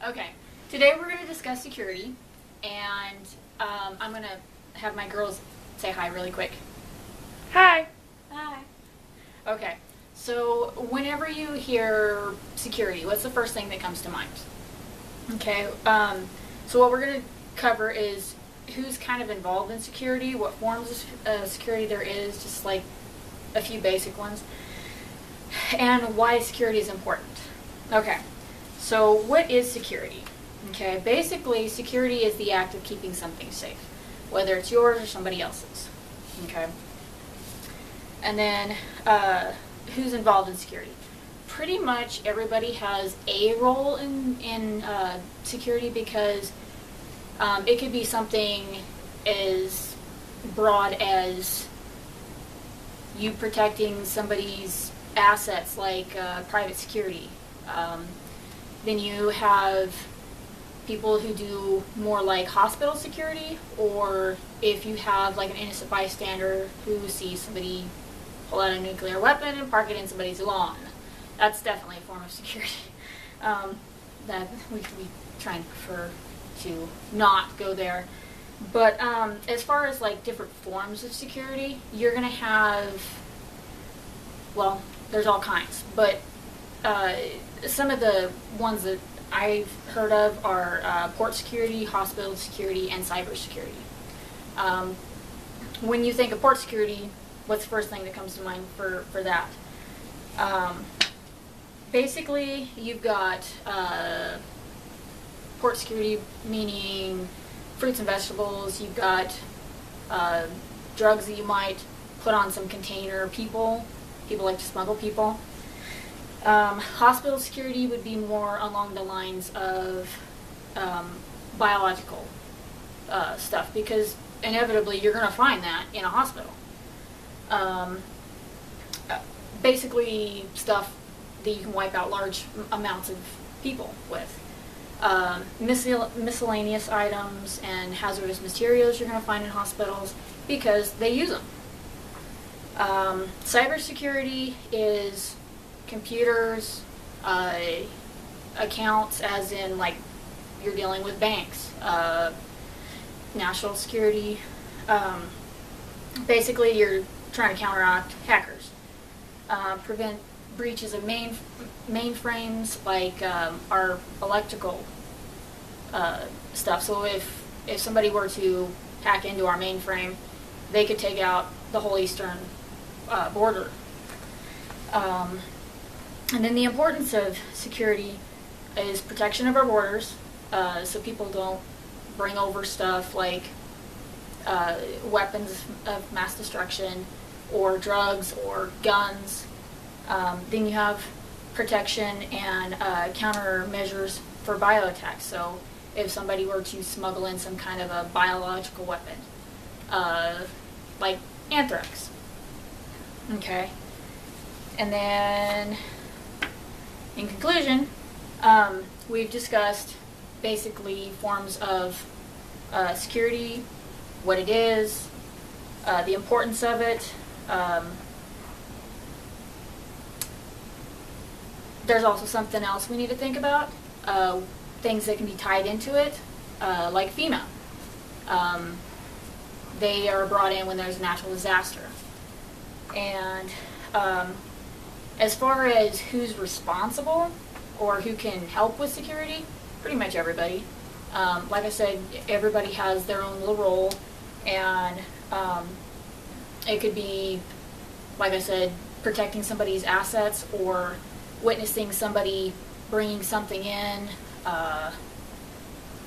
Okay, today we're going to discuss security, and I'm going to have my girls say hi really quick. Hi. Hi. Okay, so whenever you hear security, what's the first thing that comes to mind? Okay, so what we're going to cover is who's kind of involved in security, what forms of security there is, just like a few basic ones, and why security is important. Okay. So what is security? Okay, basically security is the act of keeping something safe, whether it's yours or somebody else's. Okay. And then who's involved in security? Pretty much everybody has a role in security, because it could be something as broad as you protecting somebody's assets, like private security. Then you have people who do more like hospital security, or if you have like an innocent bystander who sees somebody pull out a nuclear weapon and park it in somebody's lawn. That's definitely a form of security. That we try and prefer to not go there. But as far as like different forms of security, you're going to have, well, there's all kinds, but some of the ones that I've heard of are port security, hospital security, and cyber security. When you think of port security, what's the first thing that comes to mind for that? Basically, you've got port security, meaning fruits and vegetables. You've got drugs that you might put on some container. People like to smuggle people. Hospital security would be more along the lines of biological stuff, because inevitably you're going to find that in a hospital. Basically stuff that you can wipe out large amounts of people with. Miscellaneous items and hazardous materials you're going to find in hospitals because they use them. Cybersecurity is computers, accounts, as in like you're dealing with banks, national security. Basically, you're trying to counteract hackers, prevent breaches of mainframes, like our electrical stuff. So if somebody were to hack into our mainframe, they could take out the whole eastern border. And then the importance of security is protection of our borders, so people don't bring over stuff like weapons of mass destruction or drugs or guns. Then you have protection and countermeasures for bioattacks. So if somebody were to smuggle in some kind of a biological weapon, like anthrax. Okay. And then, in conclusion, we've discussed basically forms of security, what it is, the importance of it. There's also something else we need to think about, things that can be tied into it, like FEMA. They are brought in when there's a natural disaster. And as far as who's responsible or who can help with security, pretty much everybody. Like I said, everybody has their own little role, and it could be, like I said, protecting somebody's assets or witnessing somebody bringing something in.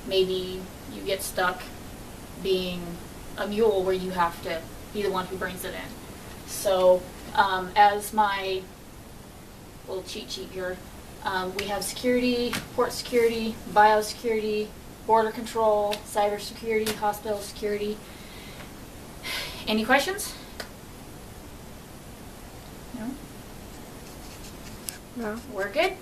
Maybe you get stuck being a mule where you have to be the one who brings it in. So as my little cheat sheet here, we have security, port security, biosecurity, border control, cyber security, hospital security. Any questions? No? No. We're good?